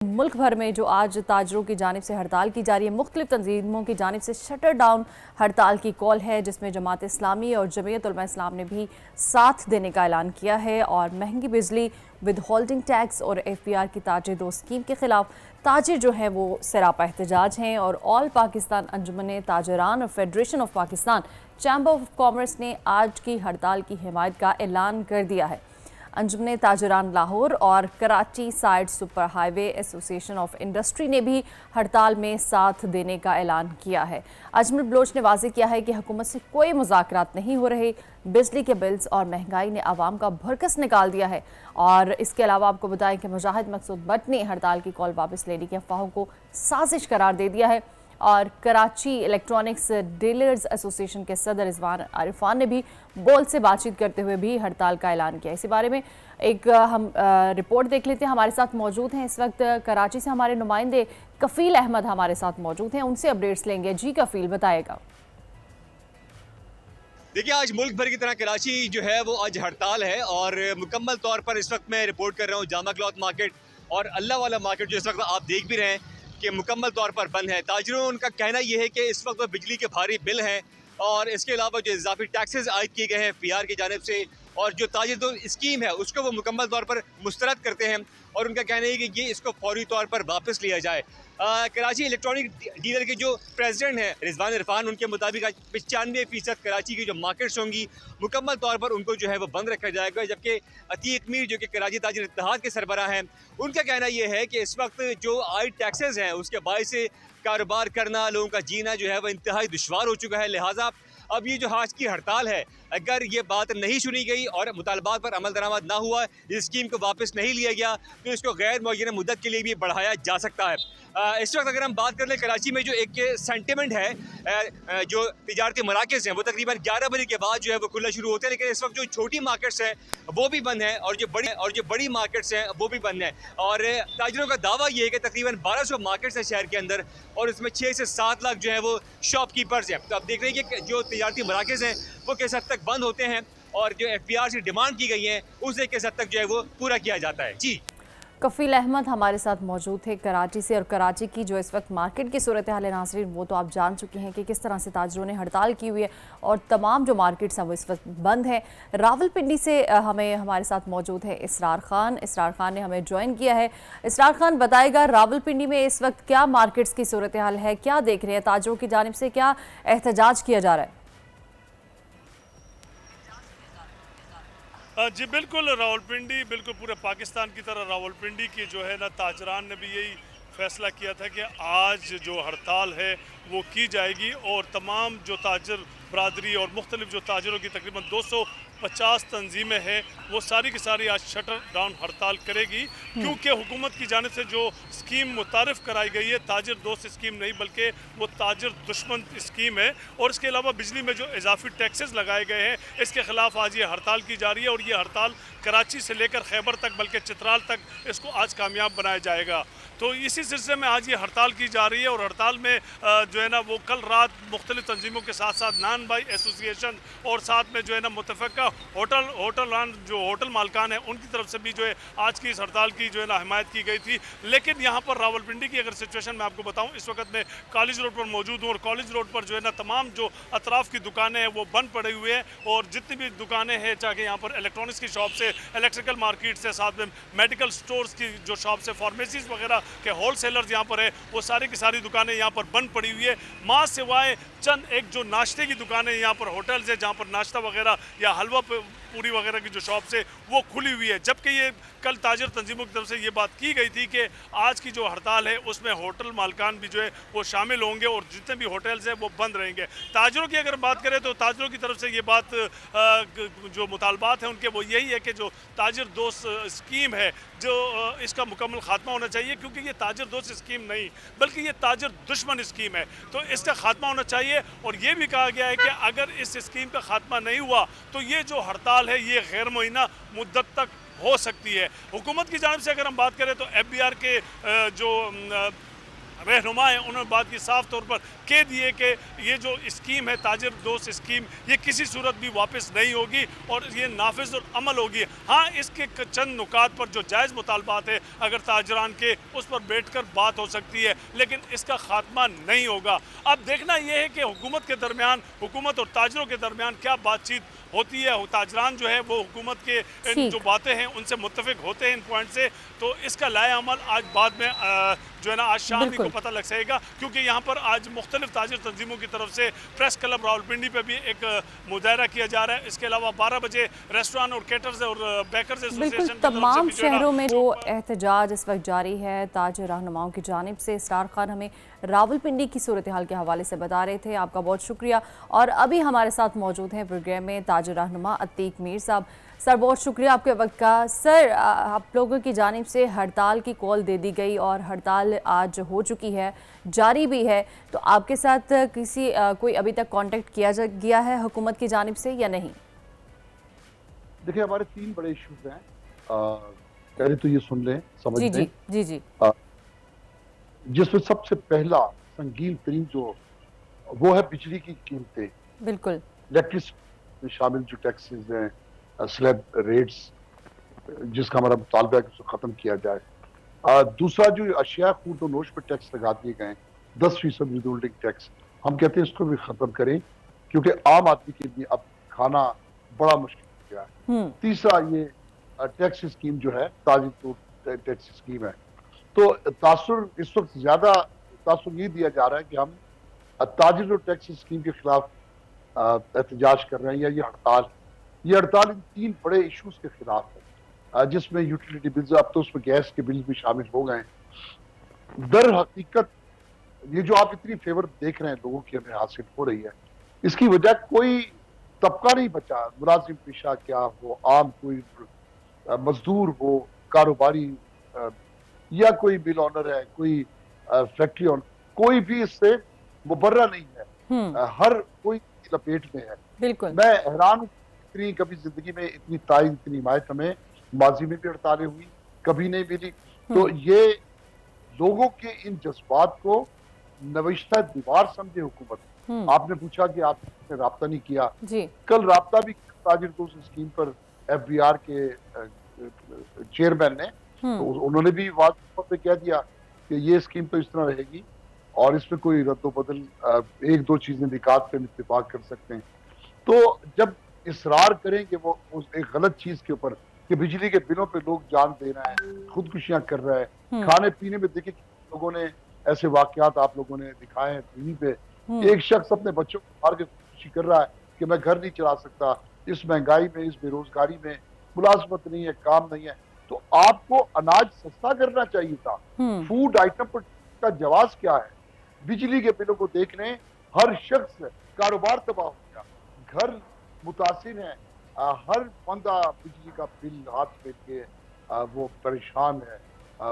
मुल्क भर में जो आज ताजरों की जानिब से हड़ताल की जा रही है, मुख्तलिफ तंजीमों की जानिब से शटर डाउन हड़ताल की कॉल है, जिसमें जमात इस्लामी और जमीयत उलमा इस्लाम ने भी साथ देने का ऐलान किया है। और महंगी बिजली, विद होल्डिंग टैक्स और FPR की ताजिर दो स्कीम के खिलाफ ताजिर जो हैं वो सरापा एहतजाज हैं। और ऑल पाकिस्तान अंजुमन ताजरान और federation of Pakistan chamber of commerce ने आज की हड़ताल की हिमायत का ऐलान कर दिया है। अंजुमन ताजरान लाहौर और Karachi side super highway association of industry ने भी हड़ताल में साथ देने का ऐलान किया है। अजमल बलोच ने वाज़ेह किया है कि हुकूमत से कोई मुज़ाकरात नहीं हो रहे, बिजली के बिल्स और महंगाई ने आवाम का भरकस निकाल दिया है। और इसके अलावा आपको बताएं कि मुजाहिद मकसूद बट ने हड़ताल की कॉल वापस लेने की अफवाहों को साजिश करार दे दिया है। और कराची इलेक्ट्रॉनिक्स डीलर्स एसोसिएशन के सदर रिजवान आरिफान ने भी बोल से बातचीत करते हुए भी हड़ताल का ऐलान किया। इसी बारे में एक हम रिपोर्ट देख लेते हैं। हमारे साथ मौजूद हैं इस वक्त कराची से हमारे नुमाइंदे कफील अहमद हमारे साथ मौजूद हैं, उनसे अपडेट्स लेंगे। जी कफील, बताएगा। देखिए, आज मुल्क भर की तरह कराची जो है वो आज हड़ताल है और मुकम्मल तौर पर इस वक्त मैं रिपोर्ट कर रहा हूँ जामा क्लॉथ मार्केट और अल्लाह वाला मार्केट जो इस वक्त आप देख भी रहे हैं कि मुकम्मल तौर पर बंद है। ताजिरों उनका कहना ये है कि इस वक्त बिजली के भारी बिल हैं और इसके अलावा जो इजाफी टैक्सेस आयद किए गए हैं PR की जानिब से, और जो ताजिर दो स्कीम है उसको वो मुकम्मल तौर पर मुस्तरद करते हैं और उनका कहना है कि ये इसको फौरी तौर पर वापस लिया जाए। कराची इलेक्ट्रॉनिक डीलर के जो प्रेसिडेंट हैं रिजवान इरफान, उनके मुताबिक आज 95% कराची की जो मार्केट्स होंगी मुकम्मल तौर पर उनको जो है वो बंद रखा जाएगा। जबकि अतीक मीर जो कि कराची ताजिर इत्तेहाद के सरबराह हैं, उनका कहना यह है कि इस वक्त जो आयद टैक्सेस हैं उसके बायस से कारोबार करना, लोगों का जीना जो है वह इंतहाई दुश्वार हो चुका है। लिहाजा अब ये जो आज की हड़ताल है, अगर ये बात नहीं सुनी गई और मुतालबात पर अमल दरामद ना हुआ, इस स्कीम को वापस नहीं लिया गया, तो इसको गैर मुअय्यन मुद्दत के लिए भी बढ़ाया जा सकता है। इस वक्त अगर हम बात कर लें कराची में जो एक सेंटिमेंट है, जो तिजारती मराकज़ हैं वो तकरीबन 11 बजे के बाद जो है वो खुलना शुरू होते हैं, लेकिन इस वक्त जो छोटी मार्केट्स हैं वो भी बंद हैं और जो बड़ी मार्केट्स हैं वो भी बंद हैं। और ताजिरों का दावा ये है कि तकरीबन 1200 मार्केट्स हैं शहर के अंदर और इसमें 6 से 7 लाख जो है वो शॉपकीपर्स हैं। तो अब देख रहे हैं कि जो तिजारती मराकज़ हैं वो किस हद तक बंद होते हैं और जो FPR से डिमांड की गई है उसे किस हद तक जो है वो पूरा किया जाता है। जी कफील अहमद हमारे साथ मौजूद थे कराची से। और कराची की जो इस वक्त मार्केट की सूरत हाल है नाज़रीन, वो तो आप जान चुके हैं कि किस तरह से ताजरों ने हड़ताल की हुई है और तमाम जो मार्केट्स हैं वो इस वक्त बंद हैं। रावलपिंडी से हमारे साथ मौजूद है इसरार खान ने हमें ज्वाइन किया है। इसरार खान, बताएगा रावलपिंडी में इस वक्त क्या मार्केट्स की सूरत हाल है, क्या देख रहे हैं, ताजरों की जानिब से क्या एहतजाज किया जा रहा है? जी बिल्कुल, रावलपिंडी बिल्कुल पूरे पाकिस्तान की तरह रावलपिंडी की जो है ना ताजरान ने भी यही फैसला किया था कि आज जो हड़ताल है वो की जाएगी और तमाम जो ताजर बरादरी और मुख्तलिफ जो ताजरों की तकरीबन 250 तंजीमें हैं वो सारी की सारी आज शटर डाउन हड़ताल करेगी, क्योंकि हुकूमत की जानिब से जो स्कीम मुतारिफ कराई गई है ताजर दोस्त स्कीम नहीं बल्कि वो ताजर दुश्मन स्कीम है। और इसके अलावा बिजली में जो इजाफी टैक्सेस लगाए गए हैं इसके ख़िलाफ़ आज ये हड़ताल की जा रही है और ये हड़ताल कराची से लेकर खैबर तक बल्कि चित्राल तक इसको आज कामयाब बनाया जाएगा। तो इसी सिलसिले में आज ये हड़ताल की जा रही है और हड़ताल में जो है ना वो कल रात मुख्तलिफ तंजीमों के साथ साथ नान भाई एसोसिएशन और साथ में जो है ना मुतफ़क़ा होटल मालकान है उनकी तरफ से भी जो है आज की इस हड़ताल की जो है ना हिमायत की गई थी। लेकिन यहाँ पर रावलपिंडी की अगर सिचुएशन मैं आपको बताऊँ, इस वक्त मैं कॉलेज रोड पर मौजूद हूँ और कॉलेज रोड पर जो है ना तमाम जो अतराफ़ की दुकानें हैं वो बंद पड़े हुए हैं और जितनी भी दुकानें हैं, चाहे यहाँ पर इलेक्ट्रॉनिक्स की शॉप से, इलेक्ट्रिकल मार्केट से, साथ में मेडिकल स्टोर्स की जो शॉप से, फार्मेसीज़ वगैरह के होलसेलर्स यहाँ पर है, वो सारी की सारी दुकानें यहाँ पर बंद पड़ी हुई है। माँ सिवाय चंद एक जो नाश्ते की दुकानें यहाँ पर होटल्स है जहाँ पर नाश्ता वगैरह या हलवा पूरी वगैरह की जो शॉप्स है वो खुली हुई है। जबकि ये कल ताजर तंजीमों की तरफ से ये बात की गई थी कि आज की जो हड़ताल है उसमें होटल मालकान भी जो है वो शामिल होंगे और जितने भी होटल्स हैं वो बंद रहेंगे। ताजरों की अगर बात करें तो ताजरों की तरफ से ये बात जो मुतालबात हैं उनके वो यही है कि जो ताजर दोस्त स्कीम है जो इसका मुकम्मल खात्मा होना चाहिए, क्योंकि ये ताजर दोस्त स्कीम नहीं बल्कि ये ताजर दुश्मन स्कीम है, तो इसका खात्मा होना चाहिए। और ये भी कहा गया है कि अगर इस स्कीम का खात्मा नहीं हुआ तो ये जो हड़ताल है ये गैर मुअय्यना मुद्दत तक हो सकती है। हुकूमत की जानिब से अगर हम बात करें तो FBR के जो रहनुमा हैं उन्होंने बात की साफ तौर पर कह दिए कि ये जो स्कीम है ताजिर दोस्त स्कीम ये किसी सूरत भी वापस नहीं होगी और ये नाफिज और अमल होगी। हाँ, इसके चंद नुकात पर जो जायज़ मुतालबात है अगर ताजरान के उस पर बैठकर बात हो सकती है, लेकिन इसका खात्मा नहीं होगा। अब देखना ये है कि हुकूमत के दरमियान, हुकूमत और ताजरों के दरमियान क्या बातचीत होती है। ताजरान जो है वो हुकूमत के इन जो बातें हैं उनसे मुत्तफिक होते हैं इन पॉइंट से, तो इसका लाए अमल आज बाद में जो है ना आज शाम ही को पता लग सकेगा, क्योंकि यहाँ पर आज मुख्तलिफ ताजिर तंजीमों की तरफ से प्रेस क्लब रावलपिंडी पे भी एक मुजाहरा किया जा रहा है। इसके अलावा 12 बजे रेस्टोरेंट और केटर्स और बेकर्स एसोसिएशन तमाम शहरों में वो एहतजाज इस वक्त जारी है ताजिर रहनुमाओं की जानिब से। इसरार खान हमें रावलपिंडी की सूरत हाल के हवाले से बता रहे थे, आपका बहुत शुक्रिया। और अभी हमारे साथ मौजूद हैं प्रोग्राम में ताजिर रहनुमा अतीक मीर साहब। सर बहुत शुक्रिया आपके वक्त का। सर आप लोगों की जानिब से हड़ताल की कॉल दे दी गई और हड़ताल आज हो चुकी है, जारी भी है, तो आपके साथ कोई अभी तक कांटेक्ट किया गया है हुकूमत की जानिब से या नहीं? देखिए हमारे 3 बड़े इश्यूज हैं। पहले तो ये सुन लें, समझ लें। जी जी जिसमें सबसे पहला संगीन तरीन जो वो है बिजली की कीमतें। बिल्कुल। इलेक्ट्रिसिटी में शामिल जो टैक्सेस हैं, स्लैब रेट्स, जिसका हमारा मुतालबा है कि उसको खत्म किया जाए। दूसरा जो अशिया खूर्द और नोश पर टैक्स लगा दिए गए 10% विदहोल्डिंग टैक्स, हम कहते हैं इसको भी खत्म करें, क्योंकि आम आदमी के लिए अब खाना बड़ा मुश्किल हो गया है। तीसरा ये टैक्स स्कीम जो है ताजिर टैक्स स्कीम है, तो तासुर इस वक्त ज्यादा तासुर ये दिया जा रहा है कि हम ताजिर और टैक्स स्कीम के खिलाफ एहतजाज कर रहे हैं या ये हड़ताल इन 3 बड़े इश्यूज के खिलाफ है, जिसमें यूटिलिटी बिल्स, अब तो उसमें गैस के बिल भी शामिल हो गए। दर हकीकत ये जो आप इतनी फेवर देख रहे हैं लोगों की हमें हासिल हो रही है, इसकी वजह कोई तबका नहीं बचा, मुलाजिम पेशा क्या हो, आम कोई मजदूर हो, कारोबारी या कोई मिल ऑनर है, कोई फैक्ट्री ऑनर, कोई भी इससे मुबर्रा नहीं है। हर कोई लपेट में है। बिल्कुल। मैं हैरान हूं, इतनी कभी जिंदगी में इतनी तायद, इतनी हिमायत हमें माजी में भी हड़तालें हुई, कभी नहीं मिली। तो ये लोगों के इन जज्बात को नविश्ता दीवार समझे हुकूमत। आपने पूछा कि आपने राब्ता नहीं किया जी। कल राब्ता भी ताजिर दोस्त स्कीम पर FBR के चेयरमैन ने, तो उन्होंने भी वाज़ पे कह दिया कि ये स्कीम तो इस तरह रहेगी और इसमें कोई रद्द बदल 1-2 चीजें निकात पे इत्तेफाक कर सकते हैं। तो जब इसरार करें कि वो उस एक गलत चीज के ऊपर कि बिजली के बिलों पे लोग जान दे रहे हैं, खुदकुशियां कर रहे हैं, खाने पीने में देखिए लोगों ने ऐसे वाकयात आप लोगों ने दिखाए हैं टीवी पे। एक शख्स अपने बच्चों को मार के खुदकुशी कर रहा है कि मैं घर नहीं चला सकता, इस महंगाई में, इस बेरोजगारी में, मुलाजमत नहीं है, काम नहीं है। तो आपको अनाज सस्ता करना चाहिए था। फूड आइटम पर का जवाब क्या है? बिजली के बिलों को देख लें, हर शख्स कारोबार तबाह हो गया, घर मुतासिर है, हर बंदा बिजली का बिल हाथ में के वो परेशान है,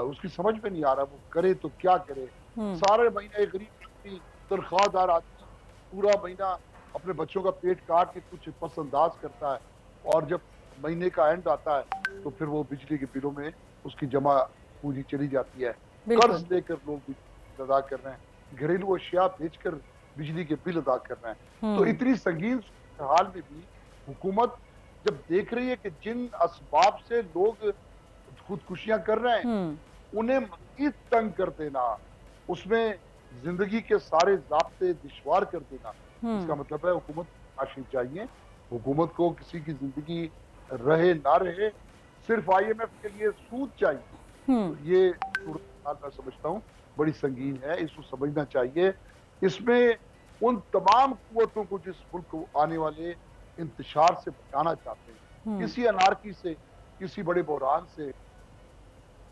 उसकी समझ में नहीं आ रहा वो करे तो क्या करे। सारे महीने एक गरीब तनख्वाहदार आदमी पूरा महीना अपने बच्चों का पेट काट के कुछ पसंदाज करता है, और जब महीने का एंड आता है तो फिर वो बिजली के बिलों में उसकी जमा पूंजी चली जाती है। कर्ज लेकर लोग बिजली अदा कर रहे हैं, घरेलू अशिया बेचकर बिजली के बिल अदा कर रहे हैं। तो इतनी संगीन हाल में भी हुकूमत जब देख रही है कि जिन असबाब से लोग खुदकुशियां कर रहे हैं उन्हें मजीद तंग कर देना, उसमें जिंदगी के सारे ज़ाब्ते दुश्वार कर देना, इसका मतलब है हुकूमत आशी चाहिए। हुकूमत को किसी की जिंदगी रहे ना रहे, सिर्फ IMF के लिए सूद चाहिए। तो ये मैं समझता हूँ बड़ी संगीन है, इसको समझना चाहिए। इसमें उन तमाम कुव्वतों को जिस मुल्क को आने वाले इंतशार से बचाना चाहते हैं, किसी अनारकी से, किसी बड़े बहरान से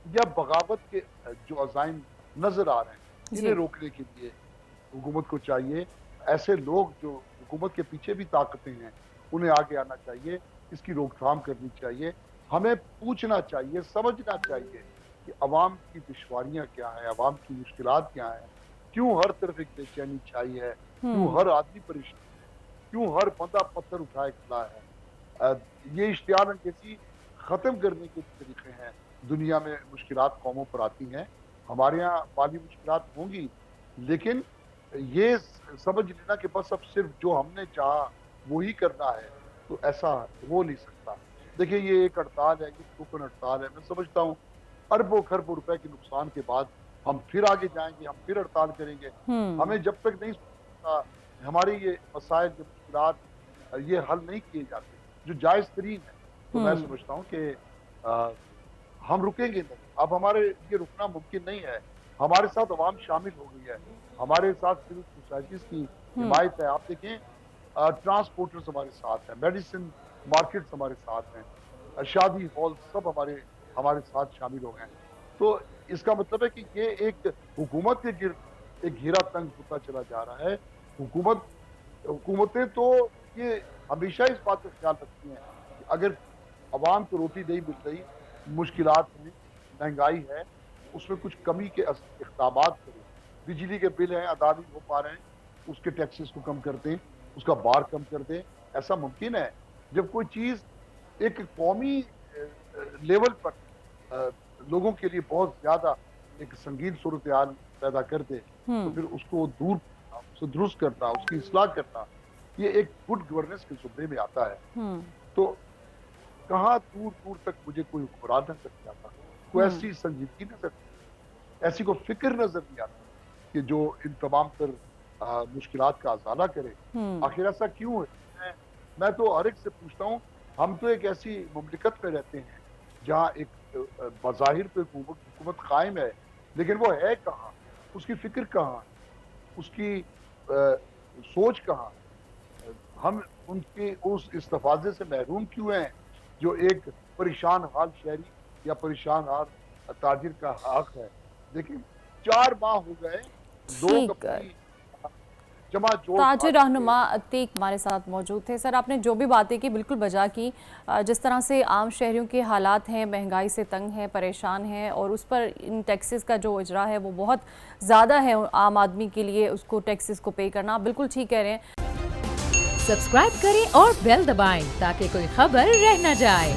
या बगावत के जो अज़ाइम नजर आ रहे हैं, इन्हें रोकने के लिए हुकूमत को चाहिए, ऐसे लोग जो हुकूमत के पीछे भी ताकतें हैं उन्हें आगे आना चाहिए, इसकी रोकथाम करनी चाहिए। हमें पूछना चाहिए, समझना चाहिए कि अवाम की दुश्वारियां क्या है, अवाम की मुश्किलात क्या है, क्यों हर तरफ एक बेचैनी छाई है, क्यों हर आदमी परेशान है, क्यों हर बंदा पत्थर उठाए खड़ा है। ये इश्तियाल अंगेज़ी खत्म करने के तरीके हैं। दुनिया में मुश्किलात कौमों पर आती हैं, ہمارے یہاں مالی مشکلات ہوں گی، لیکن یہ سمجھ لینا کہ بس اب صرف جو ہم نے چاہا وہی کرنا ہے، تو ایسا ہو نہیں سکتا۔ دیکھیں یہ ایک ہڑتال ہے، یہ ٹوکن ہڑتال ہے، میں سمجھتا ہوں اربوں خربوں روپے کے نقصان کے بعد ہم پھر آگے جائیں گے، ہم پھر ہڑتال کریں گے۔ ہمیں جب تک نہیں ہمارے یہ مسائل یہ مشکلات یہ حل نہیں کیے جاتے جو جائز ترین ہے، تو میں سمجھتا ہوں کہ ہم رکیں گے نہیں۔ اب ہمارے یہ رکنا ممکن نہیں ہے، ہمارے ساتھ عوام شامل ہو گئی ہے، ہمارے ساتھ سول سوسائٹیز کی حمایت ہے۔ آپ دیکھیں ٹرانسپورٹرز ہمارے ساتھ ہیں، میڈیسن مارکیٹس ہمارے ساتھ ہیں، شادی ہال سب ہمارے ساتھ شامل ہو گئے ہیں۔ تو اس کا مطلب ہے کہ یہ ایک حکومت کے گرد ایک گھیرا تنگ ہوتا چلا جا رہا ہے۔ حکومتیں تو یہ ہمیشہ اس بات کا خیال رکھتی ہیں کہ اگر عوام کو روٹی نہیں مل رہی، مشکلات ہیں، مہنگائی ہے، اس میں کچھ کمی کے اقدامات کریں۔ بجلی کے بل ہیں ادا نہیں ہو پا رہے ہیں، اس کے ٹیکسز کو کم کر دیں، اس کا بار کم کر دیں۔ ایسا ممکن ہے جب کوئی چیز ایک قومی لیول پر لوگوں کے لیے بہت زیادہ ایک سنگین صورتحال پیدا کر دے، تو پھر اس کو دور کرنا، اس کو درست کرنا، اس کی اصلاح کرنا، یہ ایک گڈ گورننس کے زمرے میں آتا ہے۔ تو کہاں دور دور تک مجھے کوئی حکمران نظر نہیں آتا، کوئی ایسی سنجیدگی نظر نہیں، ایسی کوئی فکر نظر نہیں آتی کہ جو ان تمام تر مشکلات کا ازالہ کرے۔ آخر ایسا کیوں ہے؟ میں تو ہر ایک سے پوچھتا ہوں، ہم تو ایک ایسی مملکت میں رہتے ہیں جہاں ایک بظاہر پہ حکومت قائم ہے، لیکن وہ ہے کہاں، اس کی فکر کہاں، اس کی سوچ کہاں؟ ہم ان کے اس استفادے سے محروم کیوں ہیں جو ایک پریشان حال شہری یا پریشان حال تاجر کا حق ہے؟ دیکھیں 4 ماہ ہو گئے، لوگ اپنی جمع جوڑ تاجر رہنما عتیق ہمارے ساتھ موجود تھے۔ سر آپ نے جو بھی باتیں کی بالکل بجا کی، جس طرح سے عام شہریوں کے حالات ہیں، مہنگائی سے تنگ ہیں، پریشان ہیں، اور اس پر ان ٹیکسز کا جو اجرا ہے وہ بہت زیادہ ہے عام آدمی کے لیے، اس کو ٹیکسز کو پے کرنا، بالکل ٹھیک کہہ رہے ہیں۔ سبسکرائب کریں اور بیل دبائیں تاکہ کوئی خبر رہ نہ جائے۔